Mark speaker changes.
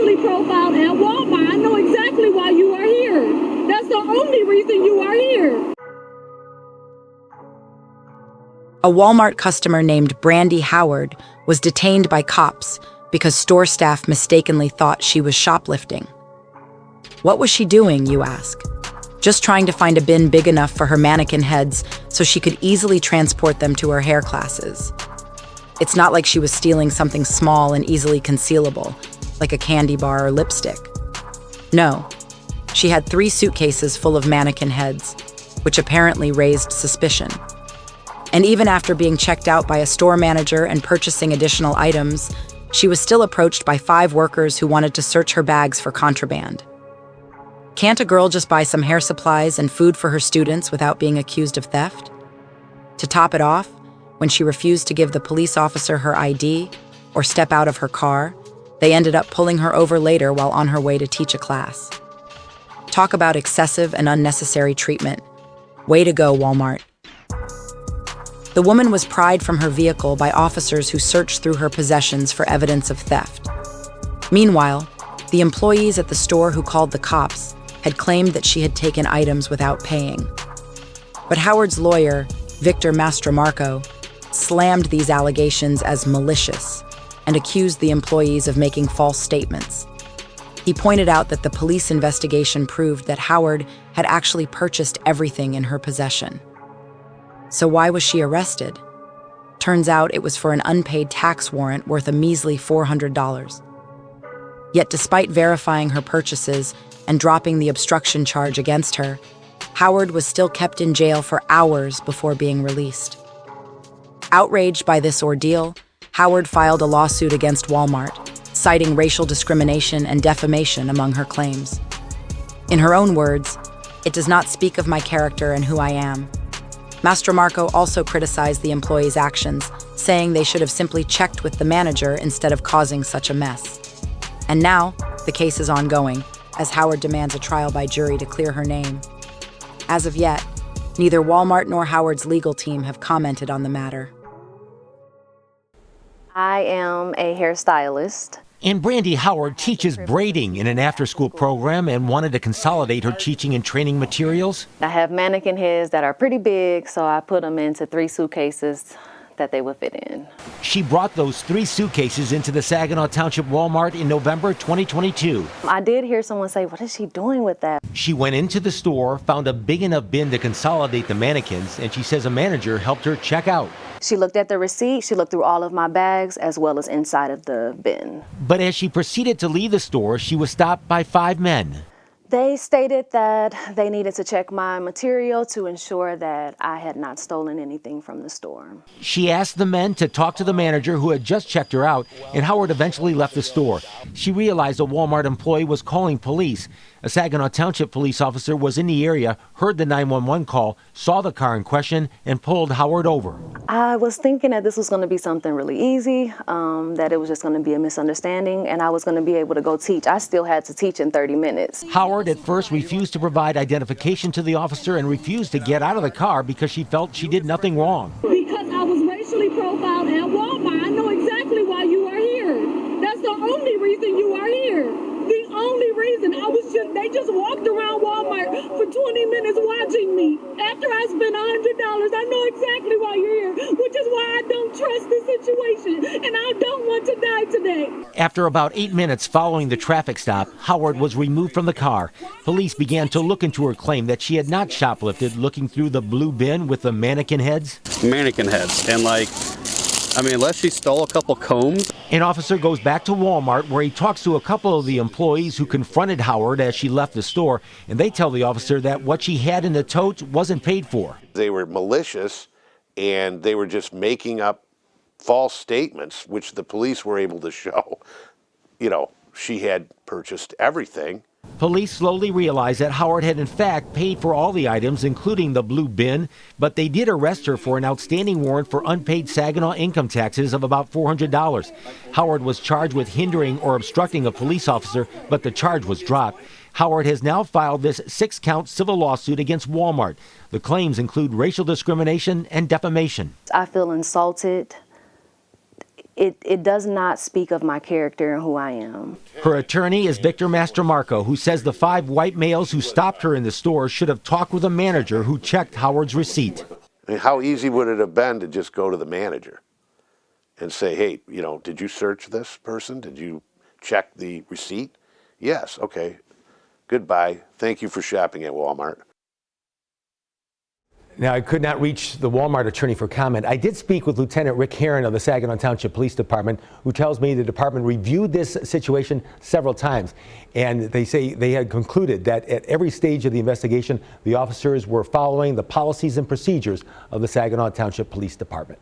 Speaker 1: racially profiled at Walmart. I know exactly why you are here. That's the only reason you are here.
Speaker 2: A Walmart customer named Brandie Howard was detained by cops because store staff mistakenly thought she was shoplifting. What was she doing, you ask? Just trying to find a bin big enough for her mannequin heads so she could easily transport them to her hair classes. It's not like she was stealing something small and easily concealable, like a candy bar or lipstick. No, she had 3 suitcases full of mannequin heads, which apparently raised suspicion. And even after being checked out by a store manager and purchasing additional items, she was still approached by 5 workers who wanted to search her bags for contraband. Can't a girl just buy some hair supplies and food for her students without being accused of theft? To top it off, when she refused to give the police officer her ID or step out of her car, they ended up pulling her over later while on her way to teach a class. Talk about excessive and unnecessary treatment. Way to go, Walmart. The woman was pried from her vehicle by officers who searched through her possessions for evidence of theft. Meanwhile, the employees at the store who called the cops had claimed that she had taken items without paying. But Howard's lawyer, Victor Mastromarco, slammed these allegations as malicious and accused the employees of making false statements. He pointed out that the police investigation proved that Howard had actually purchased everything in her possession. So why was she arrested? Turns out it was for an unpaid tax warrant worth a measly $400. Yet despite verifying her purchases and dropping the obstruction charge against her, Howard was still kept in jail for hours before being released. Outraged by this ordeal, Howard filed a lawsuit against Walmart, citing racial discrimination and defamation among her claims. In her own words, "It does not speak of my character and who I am." Mastromarco also criticized the employees' actions, saying they should have simply checked with the manager instead of causing such a mess. And now, the case is ongoing, as Howard demands a trial by jury to clear her name. As of yet, neither Walmart nor Howard's legal team have commented on the matter.
Speaker 3: I am a hairstylist.
Speaker 4: And Brandie Howard teaches braiding in an after-school program and wanted to consolidate her teaching and training materials.
Speaker 3: I have mannequin heads that are pretty big, so I put them into 3 suitcases that they would fit in.
Speaker 4: She brought those 3 suitcases into the Saginaw Township Walmart in November 2022.
Speaker 3: I did hear someone say, "What is she doing with that?"
Speaker 4: She went into the store, found a big enough bin to consolidate the mannequins, and she says a manager helped her check out.
Speaker 3: She looked at the receipt, she looked through all of my bags as well as inside of the bin.
Speaker 4: But as she proceeded to leave the store, she was stopped by 5 men.
Speaker 3: They stated that they needed to check my material to ensure that I had not stolen anything from the store.
Speaker 4: She asked the men to talk to the manager who had just checked her out, and Howard eventually left the store. She realized a Walmart employee was calling police. A Saginaw Township police officer was in the area, heard the 911 call, saw the car in question, and pulled Howard over.
Speaker 3: I was thinking that this was going to be something really easy, that it was just going to be a misunderstanding, and I was going to be able to go teach. I still had to teach in 30 minutes.
Speaker 4: Howard at first refused to provide identification to the officer and refused to get out of the car because she felt she did nothing wrong.
Speaker 1: Because I was racially profiled at Walmart. I know exactly why you are here. That's the only reason you are here. The only reason. They just walked around Walmart for 20 minutes watching me. After I spent $100, I know exactly why you're here, which is why I don't trust the situation, and I don't want to die today.
Speaker 4: After about 8 minutes following the traffic stop, Howard was removed from the car. Police began to look into her claim that she had not shoplifted, looking through the blue bin with the mannequin heads.
Speaker 5: Mannequin heads, and unless she stole a couple combs.
Speaker 4: An officer goes back to Walmart where he talks to a couple of the employees who confronted Howard as she left the store, and they tell the officer that what she had in the totes wasn't paid for.
Speaker 6: They were malicious, and they were just making up false statements, which the police were able to show. She had purchased everything.
Speaker 4: Police slowly realized that Howard had in fact paid for all the items, including the blue bin, but they did arrest her for an outstanding warrant for unpaid Saginaw income taxes of about $400. Howard was charged with hindering or obstructing a police officer, but the charge was dropped. Howard has now filed this 6-count civil lawsuit against Walmart. The claims include racial discrimination and defamation.
Speaker 3: I feel insulted. it does not speak of my character and who I am.
Speaker 4: Her attorney is Victor Mastromarco, who says the 5 white males who stopped her in the store should have talked with a manager who checked Howard's receipt.
Speaker 6: I mean, how easy would it have been to just go to the manager and say, hey, did you search this person? Did you check the receipt? Yes. Okay. Goodbye. Thank you for shopping at Walmart.
Speaker 4: Now, I could not reach the Walmart attorney for comment. I did speak with Lieutenant Rick Herron of the Saginaw Township Police Department, who tells me the department reviewed this situation several times. And they say they had concluded that at every stage of the investigation, the officers were following the policies and procedures of the Saginaw Township Police Department.